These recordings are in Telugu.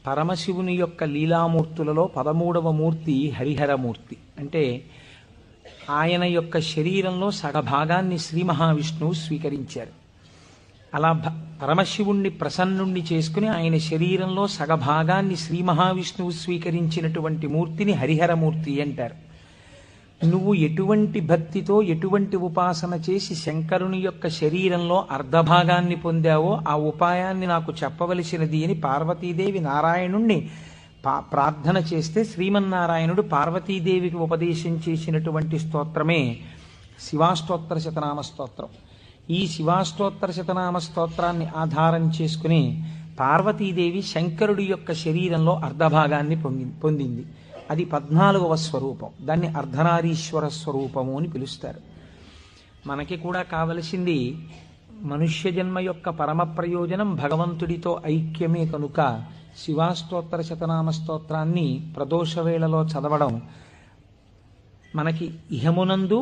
పరమశివుని యొక్క లీలామూర్తులలో 13వ మూర్తి హరిహరమూర్తి. అంటే ఆయన యొక్క శరీరంలో సగభాగాన్ని శ్రీ మహావిష్ణువు స్వీకరించారు. అలా పరమశివుణ్ణి ప్రసన్నుణ్ణి చేసుకుని ఆయన శరీరంలో సగభాగాన్ని శ్రీ మహావిష్ణువు స్వీకరించినటువంటి మూర్తిని హరిహరమూర్తి అంటారు. నువ్వు ఎటువంటి భక్తితో ఎటువంటి ఉపాసన చేసి శంకరుని యొక్క శరీరంలో అర్ధభాగాన్ని పొందావో ఆ ఉపాయాన్ని నాకు చెప్పవలసినది అని పార్వతీదేవి నారాయణుణ్ణి ప్రార్థన చేస్తే శ్రీమన్నారాయణుడు పార్వతీదేవికి ఉపదేశం చేసినటువంటి స్తోత్రమే శివాష్టోత్తర శతనామ స్తోత్రం. ఈ శివాష్టోత్తర శతనామ స్తోత్రాన్ని ఆధారం చేసుకుని పార్వతీదేవి శంకరుడి యొక్క శరీరంలో అర్ధభాగాన్ని పొందింది. అది 14వ స్వరూపం. దాన్ని అర్ధనారీశ్వర స్వరూపము అని పిలుస్తారు. మనకి కూడా కావలసింది మనుష్య జన్మ యొక్క పరమ ప్రయోజనం భగవంతుడితో ఐక్యమే కనుక శివాష్టోత్తర శతనామ స్తోత్రాన్ని ప్రదోషవేళలో చదవడం మనకి ఇహమునందు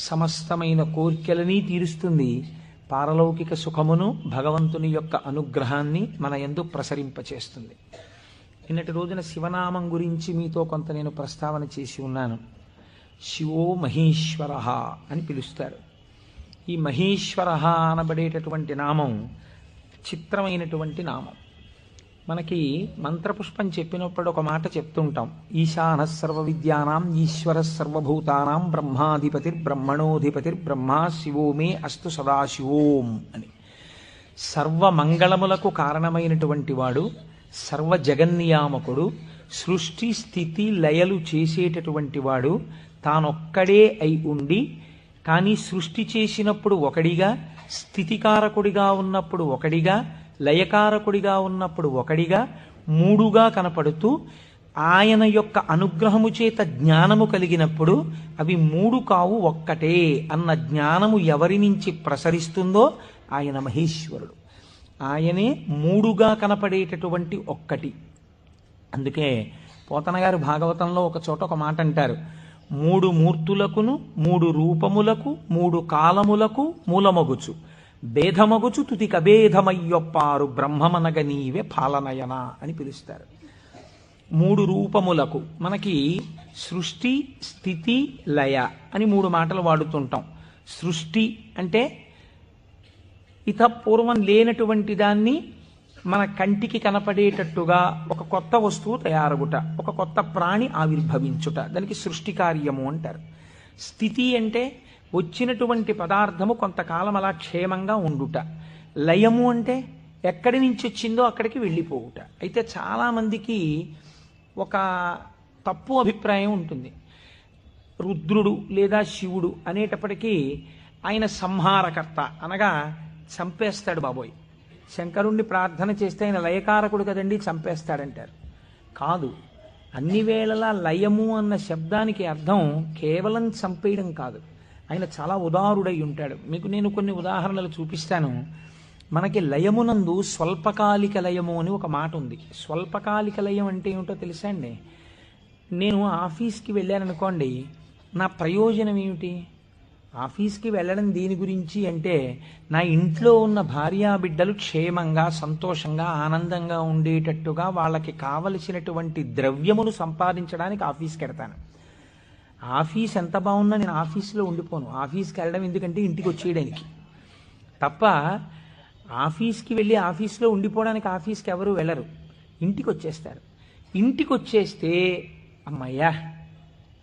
సమస్తమైన కోర్కెలని తీరుస్తుంది, పారలౌకిక సుఖమును భగవంతుని యొక్క అనుగ్రహాన్ని మన యందు ప్రసరింపచేస్తుంది. నిన్నటి రోజున శివనామం గురించి మీతో కొంత నేను ప్రస్తావన చేసి ఉన్నాను. శివో మహేశ్వర అని పిలుస్తారు. ఈ మహేశ్వర అనబడేటటువంటి నామం చిత్రమైనటువంటి నామం. మనకి మంత్రపుష్పం చెప్పినప్పుడు ఒక మాట చెప్తుంటాం, ఈశాన సర్వ విద్యానాం ఈశ్వర సర్వభూతానాం బ్రహ్మాధిపతిర్బ్రహ్మణోధిపతిర్బ్రహ్మ శివో మే అస్తు సదాశివోం అని. సర్వమంగళములకు కారణమైనటువంటి వాడు, సర్వ జగన్నియామకుడు, సృష్టి స్థితి లయలు చేసేటటువంటి వాడు తానొక్కడే అయి ఉండి కానీ సృష్టి చేసినప్పుడు ఒకడిగా, స్థితికారకుడిగా ఉన్నప్పుడు ఒకడిగా, లయకారకుడిగా ఉన్నప్పుడు ఒకడిగా, మూడుగా కనపడుతూ ఆయన యొక్క అనుగ్రహము చేత జ్ఞానము కలిగినప్పుడు అవి మూడు కావు ఒక్కటే అన్న జ్ఞానము ఎవరి నుంచి ప్రసరిస్తుందో ఆయన మహేశ్వరుడు. ఆయనే మూడుగా కనపడేటటువంటి ఒక్కటి. అందుకే పోతన గారు భాగవతంలో ఒక చోట ఒక మాట అంటారు, మూడు మూర్తులకును మూడు రూపములకు మూడు కాలములకు మూలమగుచు భేదమగుచు తుది కభేదమయ్యొప్పారు బ్రహ్మమనగ నీవే పాలనయన అని పిలుస్తారు. మూడు రూపములకు మనకి సృష్టి స్థితి లయ అని మూడు మాటలు వాడుతుంటాం. సృష్టి అంటే పూర్వం లేనటువంటి దాన్ని మన కంటికి కనపడేటట్టుగా ఒక కొత్త వస్తువు తయారగుట, ఒక కొత్త ప్రాణి ఆవిర్భవించుట, దానికి సృష్టి కార్యము అంటారు. స్థితి అంటే వచ్చినటువంటి పదార్థము కొంతకాలం అలా క్షేమంగా ఉండుట. లయము అంటే ఎక్కడి నుంచి వచ్చిందో అక్కడికి వెళ్ళిపోవుట. అయితే చాలామందికి ఒక తప్పు అభిప్రాయం ఉంటుంది. రుద్రుడు లేదా శివుడు అనేటప్పటికీ ఆయన సంహారకర్త, అనగా చంపేస్తాడు బాబోయ్. శంకరుణ్ణి ప్రార్థన చేస్తే ఆయన లయకారకుడు కదండి, చంపేస్తాడంటారు. కాదు, అన్ని వేళలా లయము అన్న శబ్దానికి అర్థం కేవలం చంపేయడం కాదు. ఆయన చాలా ఉదారుడై ఉంటాడు. మీకు నేను కొన్ని ఉదాహరణలు చూపిస్తాను. మనకి లయమునందు స్వల్పకాలిక లయము అని ఒక మాట ఉంది. స్వల్పకాలిక లయం అంటే ఏమిటో తెలుసా అండి? నేను ఆఫీస్కి వెళ్ళాననుకోండి, నా ప్రయోజనం ఏమిటి? ఆఫీస్కి వెళ్ళడం దేని గురించి అంటే నా ఇంట్లో ఉన్న భార్యాబిడ్డలు క్షేమంగా సంతోషంగా ఆనందంగా ఉండేటట్టుగా వాళ్ళకి కావలసినటువంటి ద్రవ్యమును సంపాదించడానికి ఆఫీస్కి వెడతాను. ఆఫీస్ ఎంత బాగున్నా నేను ఆఫీస్లో ఉండిపోను. ఆఫీస్కి వెళ్ళడం ఎందుకంటే ఇంటికి వచ్చేయడానికి తప్ప. ఆఫీస్కి వెళ్ళి ఆఫీస్లో ఉండిపోవడానికి ఆఫీస్కి ఎవరు వెళ్ళరు, ఇంటికి వచ్చేస్తారు. ఇంటికి వచ్చేస్తే అమ్మయ్యా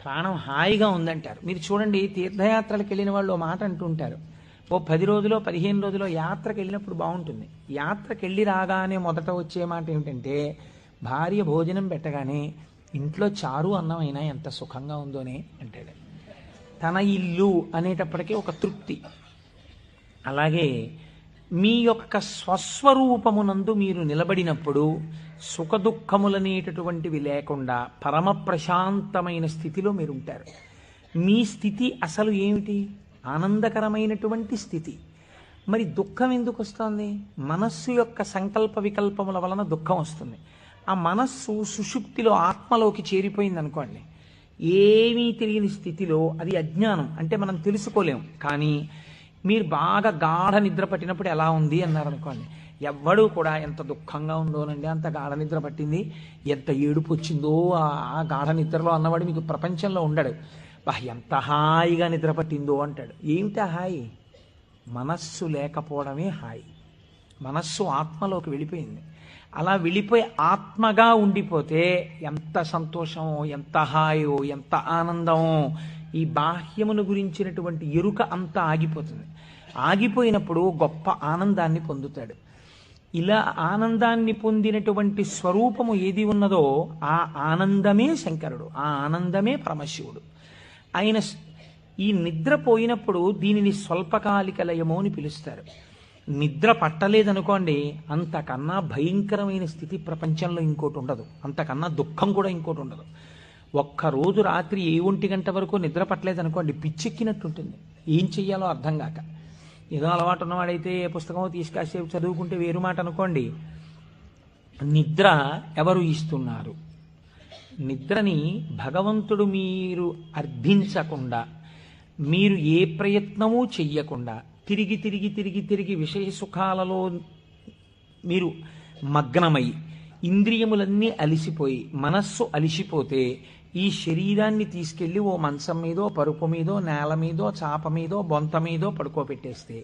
ప్రాణం హాయిగా ఉందంటారు. మీరు చూడండి, తీర్థయాత్రలకు వెళ్ళిన వాళ్ళు ఓ మాట అంటుంటారు, ఓ 10 రోజులో 15 రోజులో యాత్రకు వెళ్ళినప్పుడు బాగుంటుంది. యాత్రకు వెళ్ళి రాగానే మొదట వచ్చే మాట ఏమిటంటే భార్య భోజనం పెట్టగానే ఇంట్లో చారు అన్నం అయినా ఎంత సుఖంగా ఉందోనే అంటాడు. తన ఇల్లు అనేటప్పటికీ ఒక తృప్తి. అలాగే మీ యొక్క స్వస్వరూపమునందు మీరు నిలబడినప్పుడు సుఖదుఖములనేటటువంటివి లేకుండా పరమ ప్రశాంతమైన స్థితిలో మీరు ఉంటారు. మీ స్థితి అసలు ఏమిటి? ఆనందకరమైనటువంటి స్థితి. మరి దుఃఖం ఎందుకు వస్తుంది? మనస్సు యొక్క సంకల్ప వికల్పముల వలన దుఃఖం వస్తుంది. ఆ మనస్సు సుషుప్తిలో ఆత్మలోకి చేరిపోయింది అనుకోండి, ఏమీ తెలియని స్థితిలో, అది అజ్ఞానం అంటే మనం తెలుసుకోలేం. కానీ మీరు బాగా గాఢ నిద్ర పట్టినప్పుడు ఎలా ఉంది అన్నారనుకోండి, ఎవ్వడూ కూడా ఎంత దుఃఖంగా ఉందోనండి, అంత గాఢ నిద్ర పట్టింది, ఎంత ఏడుపు వచ్చిందో ఆ గాఢ నిద్రలో అన్నవాడు మీకు ప్రపంచంలో ఉండడు. ఎంత హాయిగా నిద్ర పట్టిందో అంటాడు. ఏమిటి హాయి? మనస్సు లేకపోవడమే హాయి. మనస్సు ఆత్మలోకి వెళ్ళిపోయింది. అలా వెళ్ళిపోయి ఆత్మగా ఉండిపోతే ఎంత సంతోషమో, ఎంత హాయో, ఎంత ఆనందమో. ఈ బాహ్యమును గురించినటువంటి ఎరుక అంతా ఆగిపోతుంది. ఆగిపోయినప్పుడు గొప్ప ఆనందాన్ని పొందుతాడు. ఇలా ఆనందాన్ని పొందినటువంటి స్వరూపము ఏది ఉన్నదో ఆ ఆనందమే శంకరుడు, ఆ ఆనందమే పరమశివుడు. ఆయన ఈ నిద్ర పోయినప్పుడు దీనిని స్వల్పకాలిక లయము అని పిలుస్తారు. నిద్ర పట్టలేదనుకోండి, అంతకన్నా భయంకరమైన స్థితి ప్రపంచంలో ఇంకోటి ఉండదు, అంతకన్నా దుఃఖం కూడా ఇంకోటి ఉండదు. ఒక్కరోజు రాత్రి 1 గంట వరకు నిద్ర పట్టలేదనుకోండి, పిచ్చెక్కినట్టుంటుంది, ఏం చెయ్యాలో అర్థం కాక. ఏదో అలవాటు ఉన్నవాడైతే పుస్తకం తీసుకాసేపు చదువుకుంటే వేరు మాట అనుకోండి. నిద్ర ఎవరు ఇస్తున్నారు? నిద్రని భగవంతుడు మీరు అర్థించకుండా, మీరు ఏ ప్రయత్నమూ చెయ్యకుండా తిరిగి తిరిగి తిరిగి తిరిగి విషయ సుఖాలలో మీరు మగ్నమై ఇంద్రియములన్నీ అలిసిపోయి మనస్సు అలిసిపోతే ఈ శరీరాన్ని తీసుకెళ్ళి ఓ మంచం మీదో, పరుపు మీదో, నేల మీదో, చాప మీదో, బొంత మీదో పడుకోబెట్టేస్తే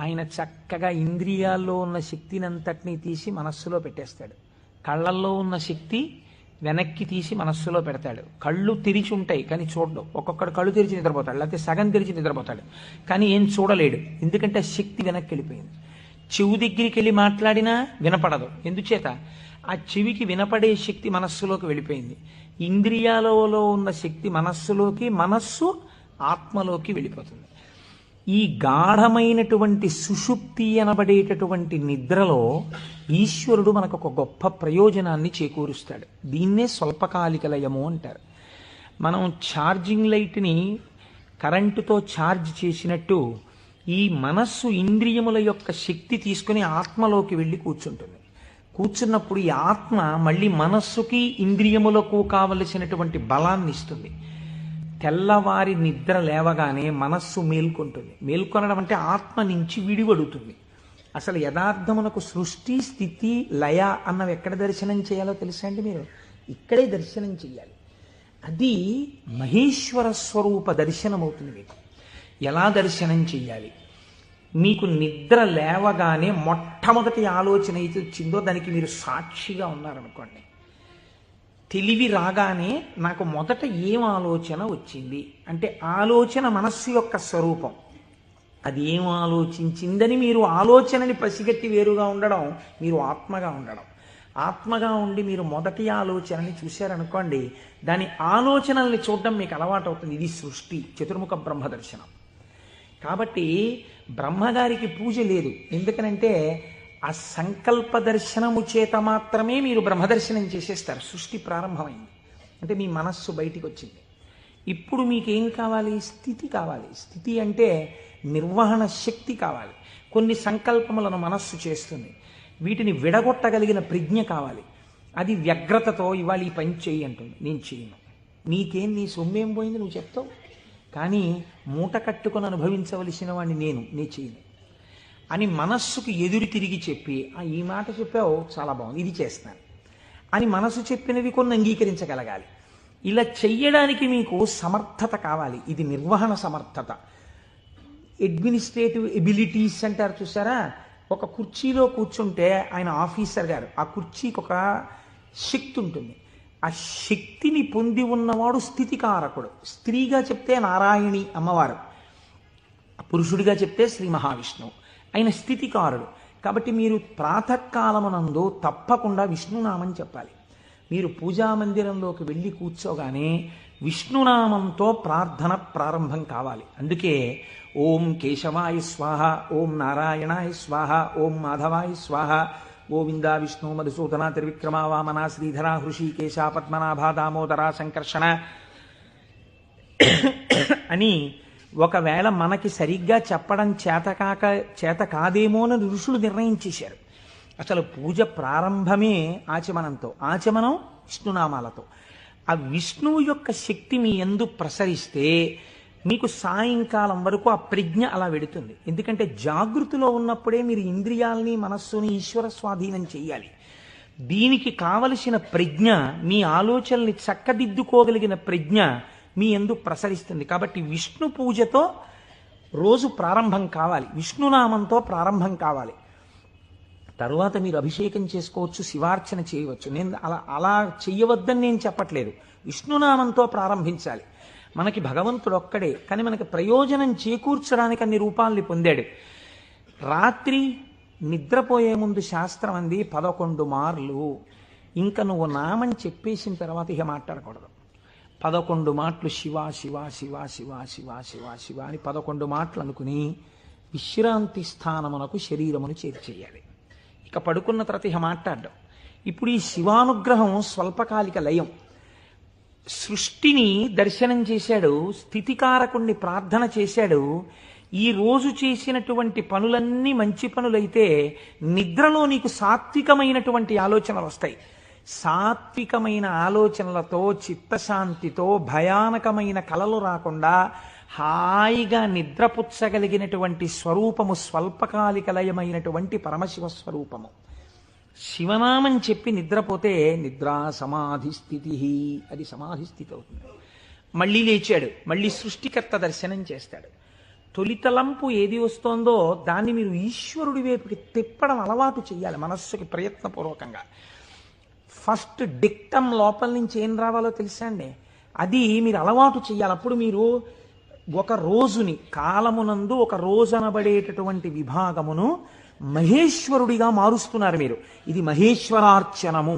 ఆయన చక్కగా ఇంద్రియాల్లో ఉన్న శక్తిని అంతటినీ తీసి మనస్సులో పెట్టేస్తాడు. కళ్ళల్లో ఉన్న శక్తి వెనక్కి తీసి మనస్సులో పెడతాడు. కళ్ళు తెరిచి ఉంటాయి కానీ చూడడు. ఒక్కొక్కడు కళ్ళు తెరిచి నిద్రపోతాడు, లేకపోతే సగం తెరిచి నిద్రపోతాడు, కానీ ఏం చూడలేడు, ఎందుకంటే శక్తి వెనక్కి వెళ్ళిపోయింది. చెవు దగ్గరికి వెళ్ళి మాట్లాడినా వినపడదు, ఎందుచేత ఆ చెవికి వినపడే శక్తి మనస్సులోకి వెళ్ళిపోయింది. ఇంద్రియాలలో ఉన్న శక్తి మనస్సులోకి, మనస్సు ఆత్మలోకి వెళ్ళిపోతుంది. ఈ గాఢమైనటువంటి సుషుప్తి అనబడేటటువంటి నిద్రలో ఈశ్వరుడు మనకు ఒక గొప్ప ప్రయోజనాన్ని చేకూరుస్తాడు. దీన్నే స్వల్పకాలిక లయము అంటారు. మనం ఛార్జింగ్ లైట్ని కరెంటుతో ఛార్జ్ చేసినట్టు ఈ మనస్సు ఇంద్రియముల యొక్క శక్తి తీసుకుని ఆత్మలోకి వెళ్ళి కూర్చుంటుంది. కూర్చున్నప్పుడు ఈ ఆత్మ మళ్ళీ మనస్సుకి ఇంద్రియములకు కావలసినటువంటి బలాన్ని ఇస్తుంది. తెల్లవారి నిద్ర లేవగానే మనస్సు మేల్కొంటుంది. మేల్కొనడం అంటే ఆత్మ నుంచి విడివడుతుంది. అసలు యథార్థమునకు సృష్టి, స్థితి, లయ అన్నవి ఎక్కడ దర్శనం చేయాలో తెలుసా అండి? మీరు ఇక్కడే దర్శనం చెయ్యాలి. అది మహేశ్వర స్వరూప దర్శనం అవుతుంది. మీకు ఎలా దర్శనం చెయ్యాలి? మీకు నిద్ర లేవగానే మొట్టమొదటి ఆలోచన అయితే వచ్చిందో దానికి మీరు సాక్షిగా ఉన్నారనుకోండి. తెలివి రాగానే నాకు మొదట ఏం ఆలోచన వచ్చింది అంటే ఆలోచన మనస్సు యొక్క స్వరూపం. అది ఏం ఆలోచించిందని మీరు ఆలోచనని పసిగట్టి వేరుగా ఉండడం మీరు ఆత్మగా ఉండడం. ఆత్మగా ఉండి మీరు మొదటి ఆలోచనని చూశారనుకోండి, దాని ఆలోచనల్ని చూడడం మీకు అలవాటు అవుతుంది. ఇది సృష్టి, చతుర్ముఖ బ్రహ్మ దర్శనం. కాబట్టి బ్రహ్మగారికి పూజ లేదు. ఎందుకనంటే ఆ సంకల్ప దర్శనము చేత మాత్రమే మీరు బ్రహ్మదర్శనం చేసేస్తారు. సృష్టి ప్రారంభమైంది అంటే మీ మనస్సు బయటికి వచ్చింది. ఇప్పుడు మీకేం కావాలి? స్థితి కావాలి. స్థితి అంటే నిర్వహణ శక్తి కావాలి. కొన్ని సంకల్పములను మనస్సు చేస్తుంది, వీటిని విడగొట్టగలిగిన ప్రజ్ఞ కావాలి. అది వ్యగ్రతతో ఇవాళ ఈ పని చేయి అంటుంది, నేను చేయను. నీకేం, నీ సొమ్మేం పోయింది నువ్వు చెప్తావు, కానీ మూట కట్టుకొని అనుభవించవలసిన వాడిని నేను చేయను అని మనస్సుకు ఎదురు తిరిగి చెప్పి, ఈ మాట చెప్పావు చాలా బాగుంది, ఇది చేస్తాను అని మనసు చెప్పినవి కొన్ని అంగీకరించగలగాలి. ఇలా చెయ్యడానికి మీకు సమర్థత కావాలి. ఇది నిర్వహణ సమర్థత. అడ్మినిస్ట్రేటివ్ ఎబిలిటీస్ అంటారు చూసారా? ఒక కుర్చీలో కూర్చుంటే ఆయన ఆఫీసర్ గారు, ఆ కుర్చీకి ఒక శక్తి ఉంటుంది. ఆ శక్తిని పొంది ఉన్నవాడు స్థితికారకుడు. స్త్రీగా చెప్తే నారాయణి అమ్మవారు, పురుషుడిగా చెప్తే శ్రీ మహావిష్ణువు. ఆయన స్థితికారుడు. కాబట్టి మీరు ప్రాతకాలమునందు తప్పకుండా విష్ణునామం చెప్పాలి. మీరు పూజామందిరంలోకి వెళ్ళి కూర్చోగానే విష్ణునామంతో ప్రార్థన ప్రారంభం కావాలి. అందుకే ఓం కేశవాయ స్వాహ, ఓం నారాయణాయ స్వాహ, ఓం మాధవాయ స్వాహ, గోవింద విష్ణు మధుసూదన త్రివిక్రమ వామన శ్రీధర హృషికేశ పద్మనాభ దామోదర సంకర్షణ అని ఒకవేళ మనకి సరిగ్గా చెప్పడం చేత కాదేమో అని ఋషులు నిర్ణయించేశారు. అసలు పూజ ప్రారంభమే ఆచమనంతో, ఆచమనం విష్ణునామాలతో. ఆ విష్ణువు యొక్క శక్తి మీ యందు ప్రసరిస్తే మీకు సాయంకాలం వరకు ఆ ప్రజ్ఞ అలా వెడుతుంది. ఎందుకంటే జాగృతిలో ఉన్నప్పుడే మీరు ఇంద్రియాల్ని మనస్సుని ఈశ్వర స్వాధీనం చెయ్యాలి. దీనికి కావలసిన ప్రజ్ఞ, మీ ఆలోచనల్ని చక్కదిద్దుకోగలిగిన ప్రజ్ఞ మీ యందు ప్రసరిస్తుంది. కాబట్టి విష్ణు పూజతో రోజు ప్రారంభం కావాలి, విష్ణునామంతో ప్రారంభం కావాలి. తరువాత మీరు అభిషేకం చేసుకోవచ్చు, శివార్చన చేయవచ్చు. నేను అలా చెయ్యవద్దని నేను చెప్పట్లేదు. విష్ణునామంతో ప్రారంభించాలి. మనకి భగవంతుడు ఒక్కడే, కానీ మనకి ప్రయోజనం చేకూర్చడానికి అన్ని రూపాల్ని పొందాడు. రాత్రి నిద్రపోయే ముందు శాస్త్రం అంది 11 మార్లు. ఇంకా నువ్వు నామని చెప్పేసిన తర్వాత ఇక మాట్లాడకూడదు. 11 మాటలు శివ శివ శివ శివ శివ శివ శివ అని 11 మాటలు అనుకుని విశ్రాంతి స్థానమునకు శరీరమును చేర్చేయాలి. ఇక పడుకున్న తర్వాత ఇక మాట్లాడడం. ఇప్పుడు ఈ శివానుగ్రహం స్వల్పకాలిక లయం. సృష్టిని దర్శనం చేశాడు, స్థితికారకుణ్ణి ప్రార్థన చేశాడు. ఈ రోజు చేసినటువంటి పనులన్నీ మంచి పనులైతే నిద్రలో నీకు సాత్వికమైనటువంటి ఆలోచనలు వస్తాయి. సాత్వికమైన ఆలోచనలతో, చిత్తశాంతితో, భయానకమైన కలలు రాకుండా హాయిగా నిద్రపుచ్చగలిగినటువంటి స్వరూపము స్వల్పకాలిక లయమైనటువంటి పరమశివ స్వరూపము. శివనామం చెప్పి నిద్రపోతే నిద్రా సమాధి స్థితి, అది సమాధి స్థితి అవుతుంది. మళ్ళీ లేచాడు, మళ్ళీ సృష్టికర్త దర్శనం చేస్తాడు. తొలితలంపు ఏది వస్తోందో దాన్ని మీరు ఈశ్వరుడి వైపుకి తిప్పడం అలవాటు చేయాలి మనస్సుకి ప్రయత్నపూర్వకంగా. ఫస్ట్ డిక్టమ్ లోపల నుంచి ఏం రావాలో తెలుసా అండి, అది మీరు అలవాటు చేయాలి. అప్పుడు మీరు ఒక రోజుని, కాలమునందు ఒక రోజు అనబడేటటువంటి విభాగమును మహేశ్వరుడిగా మారుస్తున్నారు మీరు. ఇది మహేశ్వరార్చనము.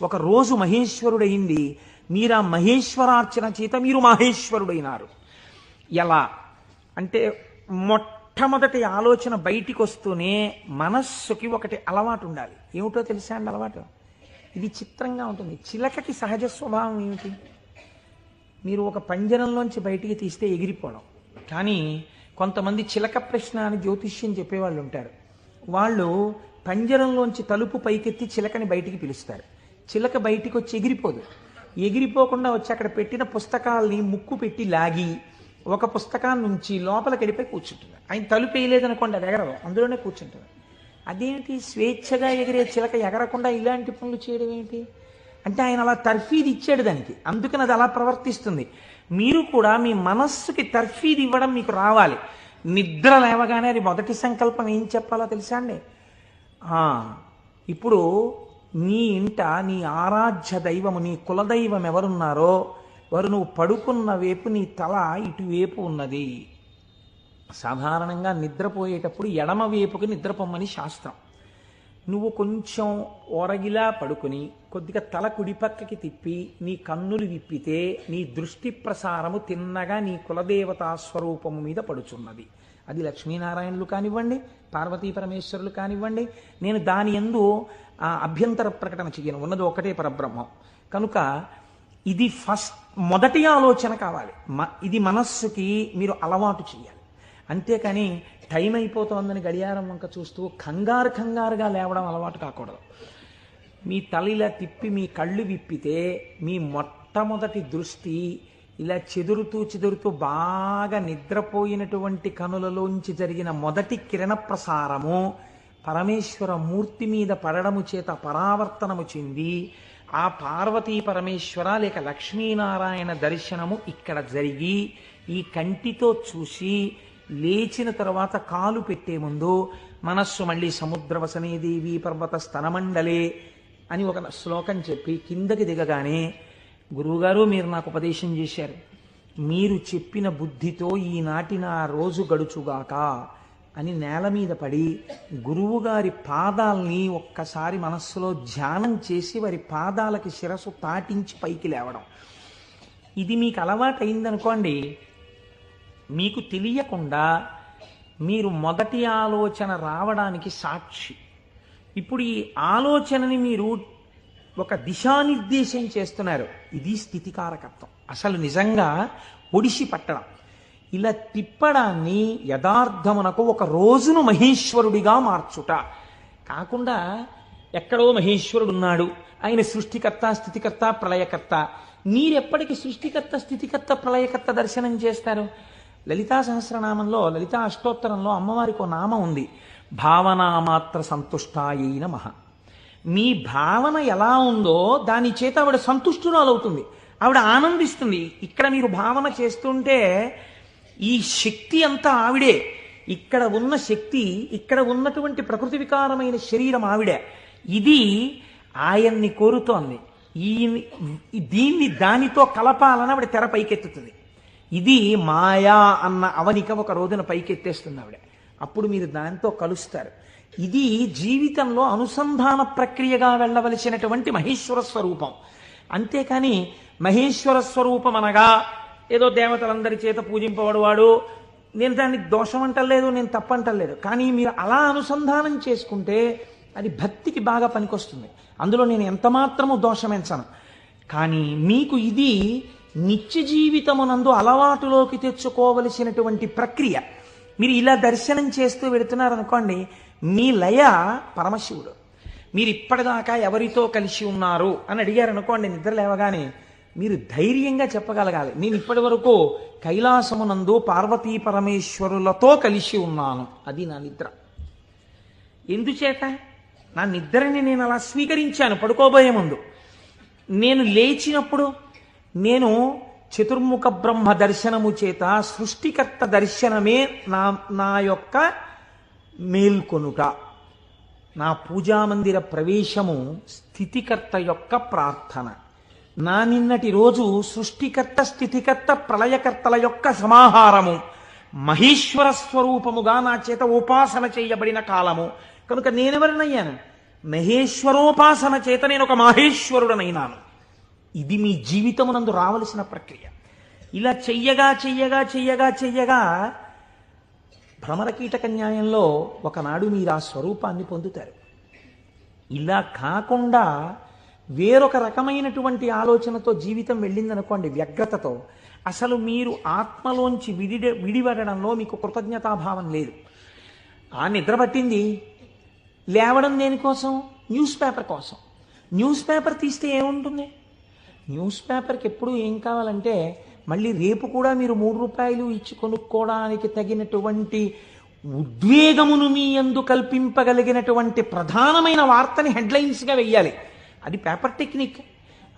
ఒక రోజు మహేశ్వరుడైంది, మీరు ఆ మహేశ్వరార్చన చేత మీరు మహేశ్వరుడైనారు. ఎలా అంటే, మొట్టమొదటి ఆలోచన బయటికి వస్తూనే మనస్సుకి ఒకటి అలవాటు ఉండాలి. ఏమిటో తెలుసా అండి అలవాటు? ఇది చిత్రంగా ఉంటుంది. చిలకకి సహజ స్వభావం ఏమిటి? మీరు ఒక పంజరంలోంచి బయటికి తీస్తే ఎగిరిపోవడం. కానీ కొంతమంది చిలక ప్రశ్న అని జ్యోతిష్యం చెప్పేవాళ్ళు ఉంటారు. వాళ్ళు పంజరంలోంచి తలుపు పైకెత్తి చిలకని బయటికి పిలుస్తారు. చిలక బయటికి వచ్చి ఎగిరిపోదు. ఎగిరిపోకుండా వచ్చి అక్కడ పెట్టిన పుస్తకాలని ముక్కు పెట్టి లాగి ఒక పుస్తకాన్ని నుంచి లోపలికి వెళ్ళిపోయి కూర్చుంటుంది. ఆయన తలుపు వేయలేదనుకోండి, అది ఎగరదు, అందులోనే కూర్చుంటుంది. అదేంటి స్వేచ్ఛగా ఎగిరే చిలక ఎగరకుండా ఇలాంటి పనులు చేయడం ఏంటి అంటే, ఆయన అలా తర్ఫీదు ఇచ్చాడు దానికి, అందుకని అది అలా ప్రవర్తిస్తుంది. మీరు కూడా మీ మనస్సుకి తర్ఫీదు ఇవ్వడం మీకు రావాలి. నిద్ర లేవగానే అది మొదటి సంకల్పం ఏం చెప్పాలో తెలుసా అండి? ఇప్పుడు నీ ఇంట నీ ఆరాధ్య దైవము, నీ కులదైవం ఎవరున్నారో వారు నువ్వు పడుకున్న వైపు నీ తల ఇటువైపు ఉన్నది. సాధారణంగా నిద్రపోయేటప్పుడు ఎడమ వైపుకి నిద్రపోమ్మని శాస్త్రం. నువ్వు కొంచెం ఓరగిలా పడుకుని కొద్దిగా తల కుడిపక్కకి తిప్పి నీ కన్నులు విప్పితే నీ దృష్టి ప్రసారము తిన్నగా నీ కులదేవతా స్వరూపము మీద పడుచున్నది. అది లక్ష్మీనారాయణులు కానివ్వండి, పార్వతీ పరమేశ్వరులు కానివ్వండి. నేను దాని యందు అభ్యంతర ప్రకటన చెయ్యను, ఉన్నది ఒకటే పరబ్రహ్మం. కనుక ఇది మొదటి ఆలోచన కావాలి. ఇది మనస్సుకి మీరు అలవాటు చేయాలి. అంతేకాని టైం అయిపోతోందని గడియారం వంక చూస్తూ కంగారుగా లేవడం అలవాటు కాకూడదు. మీ తల తిప్పి మీ కళ్ళు విప్పితే మీ మొట్టమొదటి దృష్టి ఇలా చెదురుతూ బాగా నిద్రపోయినటువంటి కనులలోంచి జరిగిన మొదటి కిరణ ప్రసారము పరమేశ్వర మూర్తి మీద పడడము చేత పరావర్తనము చెంది ఆ పార్వతీ పరమేశ్వర లేక లక్ష్మీనారాయణ దర్శనము ఇక్కడ జరిగి ఈ కంటితో చూసి లేచిన తర్వాత కాలు పెట్టే ముందు మనస్సు మళ్ళీ సముద్రవసనే దేవి పర్వత స్తనమండలే అని ఒక శ్లోకం చెప్పి కిందకి దిగగానే, గురువుగారు మీరు నాకు ఉపదేశం చేశారు, మీరు చెప్పిన బుద్ధితో ఈనాటి నా రోజు గడుచుగాక అని నేల మీద పడి గురువుగారి పాదాల్ని ఒక్కసారి మనస్సులో ధ్యానం చేసి వారి పాదాలకి శిరస్సు తాటించి పైకి లేవడం. ఇది మీకు అలవాటైందనుకోండి, మీకు తెలియకుండా మీరు మొదటి ఆలోచన రావడానికి సాక్షి. ఇప్పుడు ఈ ఆలోచనని మీరు ఒక దిశానిర్దేశం చేస్తున్నారు. ఇది స్థితికారకత్వం. అసలు నిజంగా ఒడిసి పట్టడం, ఇలా తిప్పడాన్ని యథార్థమునకు ఒక రోజును మహేశ్వరుడిగా మార్చుట కాకుండా, ఎక్కడో మహేశ్వరుడు ఉన్నాడు, ఆయన సృష్టికర్త స్థితికర్త ప్రళయకర్త. మీరెప్పటికీ సృష్టికర్త స్థితికర్త ప్రళయకర్త దర్శనం చేస్తారు? లలితా సహస్రనామంలో, లలితా అష్టోత్తరంలో అమ్మవారికి ఒక నామం ఉంది, భావనామాత్ర సంతుష్టాయై నమః. మీ భావన ఎలా ఉందో దాని చేత ఆవిడ సంతుష్టురాలవుతుంది, ఆవిడ ఆనందిస్తుంది. ఇక్కడ మీరు భావన చేస్తుంటే ఈ శక్తి అంతా ఆవిడే, ఇక్కడ ఉన్న శక్తి, ఇక్కడ ఉన్నటువంటి ప్రకృతి వికారమైన శరీరం ఆవిడే. ఇది ఆయన్ని కోరుతోంది. దీన్ని దానితో కలపాలని ఆవిడ తెర పైకెత్తుతుంది. ఇది మాయా అన్న అవనిక ఒక రోజున పైకెత్తేస్తుంది ఆవిడ. అప్పుడు మీరు దానితో కలుస్తారు. ఇది జీవితంలో అనుసంధాన ప్రక్రియగా వెళ్ళవలసినటువంటి మహేశ్వర స్వరూపం. అంతేకాని మహేశ్వర స్వరూపం అనగా ఏదో దేవతలందరి చేత పూజింపబడువాడు, నేను దాన్ని దోషం అంటలేదు, నేను తప్పంటలేదు. కానీ మీరు అలా అనుసంధానం చేసుకుంటే అది భక్తికి బాగా పనికొస్తుంది. అందులో నేను ఎంత మాత్రము దోషమెంచను. కానీ మీకు ఇది నిత్య జీవితమునందు అలవాటులోకి తెచ్చుకోవలసినటువంటి ప్రక్రియ. మీరు ఇలా దర్శనం చేస్తూ వెళుతున్నారనుకోండి, మీ లయ పరమశివుడు. మీరు ఇప్పటిదాకా ఎవరితో కలిసి ఉన్నారు అని అడిగారనుకోండి, నిద్ర లేవగానే మీరు ధైర్యంగా చెప్పగలగాలి, నేను ఇప్పటి వరకు కైలాసమునందు పార్వతీ పరమేశ్వరులతో కలిసి ఉన్నాను. అది నా నిద్ర. ఎందుచేత? నా నిద్రని నేను అలా స్వీకరించాను పడుకోబోయే ముందు. నేను లేచినప్పుడు నేను చతుర్ముఖ బ్రహ్మ దర్శనము చేత సృష్టికర్త దర్శనమే నా యొక్క మేల్కొనుట. నా పూజామందిర ప్రవేశము స్థితికర్త యొక్క ప్రార్థన. నా నిన్నటి రోజు సృష్టికర్త, స్థితికర్త, ప్రళయకర్తల యొక్క సమాహారము, మహేశ్వర స్వరూపముగా నా చేత ఉపాసన చేయబడిన కాలము. కనుక నేనెవరినయ్యాను? మహేశ్వరోపాసన చేత నేను ఒక మహేశ్వరుడనైనాను. ఇది మీ జీవితమునందు రావలసిన ప్రక్రియ. ఇలా చెయ్యగా చెయ్యగా చెయ్యగా చెయ్యగా భ్రమరకీటక న్యాయంలో ఒకనాడు మీరు ఆ స్వరూపాన్ని పొందుతారు. ఇలా కాకుండా వేరొక రకమైనటువంటి ఆలోచనతో జీవితం వెళ్ళిందనుకోండి, వ్యగ్రతతో, అసలు మీరు ఆత్మలోంచి విడిపడడంలో మీకు కృతజ్ఞతాభావం లేదు. ఆ నిద్ర పట్టింది, లేవడం దేనికోసం? న్యూస్ పేపర్ కోసం. న్యూస్ పేపర్ తీస్తే ఏముంటుంది? న్యూస్ పేపర్కి ఎప్పుడు ఏం కావాలంటే మళ్ళీ రేపు కూడా మీరు 3 రూపాయలు ఇచ్చి కొనుక్కోవడానికి తగినటువంటి ఉద్వేగమును మీ యందు కల్పింపగలిగినటువంటి ప్రధానమైన వార్తని హెడ్లైన్స్గా వెయ్యాలి. అది పేపర్ టెక్నిక్.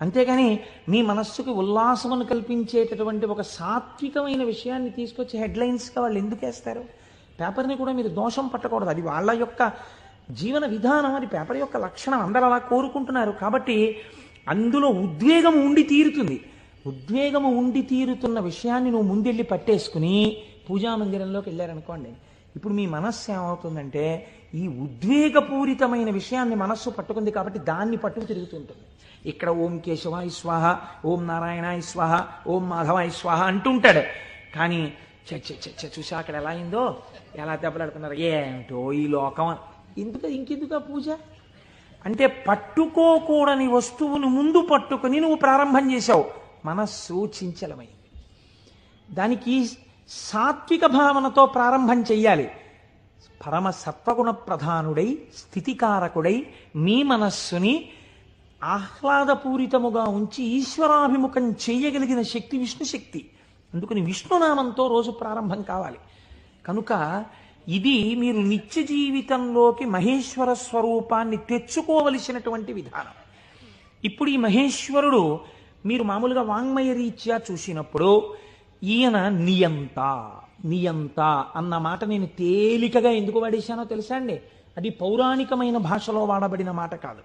అంతేగాని మీ మనస్సుకి ఉల్లాసమును కల్పించేటటువంటి ఒక సాత్వికమైన విషయాన్ని తీసుకొచ్చి హెడ్లైన్స్గా వాళ్ళు ఎందుకు వేస్తారు? పేపర్ని కూడా మీరు దోషం పట్టకూడదు. అది వాళ్ళ యొక్క జీవన విధానం, అది పేపర్ యొక్క లక్షణం. అందరూ అలా కోరుకుంటున్నారు. కాబట్టి అందులో ఉద్వేగం ఉండి తీరుతుంది. ఉద్వేగము ఉండి తీరుతున్న విషయాన్ని నువ్వు ముందెళ్ళి పట్టేసుకుని పూజామందిరంలోకి వెళ్ళారనుకోండి, ఇప్పుడు మీ మనస్సు ఏమవుతుందంటే ఈ ఉద్వేగపూరితమైన విషయాన్ని మనస్సు పట్టుకుంది కాబట్టి దాన్ని పట్టుకు తిరుగుతుంటుంది. ఇక్కడ ఓం కేశవాయ స్వాహ, ఓం నారాయణాయ స్వాహ, ఓం మాధవాయ స్వాహ అంటుంటాడు. కానీ చూసా అక్కడ ఎలా అయిందో, ఎలా దెబ్బలాడుతున్నారు, ఏమిటో ఈ లోకం. ఇంకెందుకు ఆ పూజ అంటే? పట్టుకోకూడని వస్తువును ముందు పట్టుకుని నువ్వు ప్రారంభం చేశావు. మనస్సు చించలమైంది. దానికి సాత్విక భావనతో ప్రారంభం చెయ్యాలి. పరమ సత్వగుణ ప్రధానుడై, స్థితికారకుడై మీ మనస్సుని ఆహ్లాదపూరితముగా ఉంచి ఈశ్వరాభిముఖం చేయగలిగిన శక్తి విష్ణు శక్తి. అందుకని విష్ణునామంతో రోజు ప్రారంభం కావాలి. కనుక ఇది మీరు నిత్య జీవితంలోకి మహేశ్వర స్వరూపాన్ని తెచ్చుకోవలసినటువంటి విధానం. ఇప్పుడు ఈ మహేశ్వరుడు మీరు మామూలుగా వాంగ్మయ రీత్యా చూసినప్పుడు ఈయన నియంత అన్న మాట నేను తేలికగా ఎందుకు వాడేశానో తెలుసా అండి? అది పౌరాణికమైన భాషలో వాడబడిన మాట కాదు.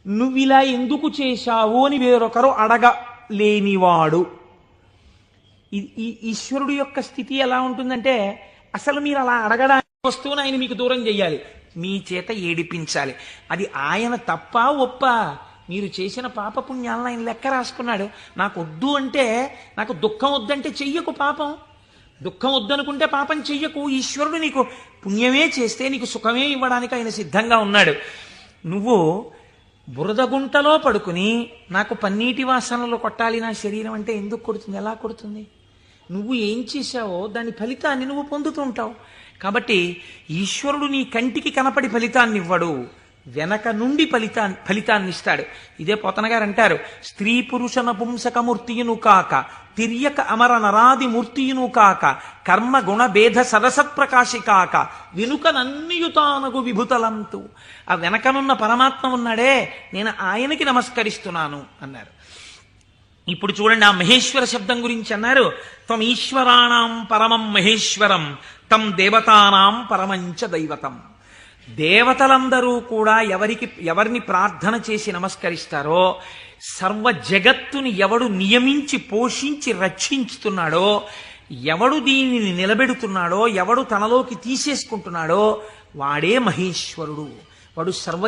నువ్విలా ఎందుకు చేశావు అని వేరొకరు అడగలేనివాడు. ఈ ఈశ్వరుడు యొక్క స్థితి ఎలా ఉంటుందంటే, అసలు మీరు అలా అడగడానికి వస్తువుని ఆయన మీకు దూరం చెయ్యాలి, మీ చేత ఏడిపించాలి. అది ఆయన తప్ప ఒప్ప? మీరు చేసిన పాపపుణ్యాలను ఆయన లెక్క రాసుకున్నాడు. నాకు వద్దు అంటే, నాకు దుఃఖం వద్దంటే చెయ్యకు పాపం. దుఃఖం వద్దనుకుంటే పాపం చెయ్యకు. ఈశ్వరుడు నీకు పుణ్యమే చేస్తే నీకు సుఖమే ఇవ్వడానికి ఆయన సిద్ధంగా ఉన్నాడు. నువ్వు బురదగుంటలో పడుకుని నాకు పన్నీటి వాసనలు కొట్టాలి నా శరీరం అంటే ఎందుకు కొడుతుంది? ఎలా కొడుతుంది? నువ్వు ఏం చేశావో దాని ఫలితాన్ని నువ్వు పొందుతుంటావు. కాబట్టి ఈశ్వరుడు నీ కంటికి కనపడి ఫలితాన్ని ఇవ్వడు, వెనక నుండి ఫలితాన్ని ఇస్తాడు. ఇదే పోతన గారు అంటారు, స్త్రీ పురుష నపుంసకమూర్తియును కాక తిర్యక అమర నరాది మూర్తియును కాక కర్మ గుణ భేద సరసత్ప్రకాశి కాక వినుకనన్నియుతానగు విభుతలంతు. ఆ వెనకనున్న పరమాత్మ ఉన్నాడే, నేను ఆయనకి నమస్కరిస్తున్నాను అన్నారు. ఇప్పుడు చూడండి, ఆ మహేశ్వర శబ్దం గురించి అన్నారు, త్వం ఈశ్వరాణం పరమం మహేశ్వరం తం దేవతానాం పరమంచ దైవతం. దేవతలందరూ కూడా ఎవరిని ప్రార్థన చేసి నమస్కరిస్తారో, సర్వ జగత్తుని ఎవడు నియమించి పోషించి రక్షించుతున్నాడో, ఎవడు దీనిని నిలబెడుతున్నాడో, ఎవడు తనలోకి తీసేసుకుంటున్నాడో వాడే మహేశ్వరుడు. వాడు సర్వ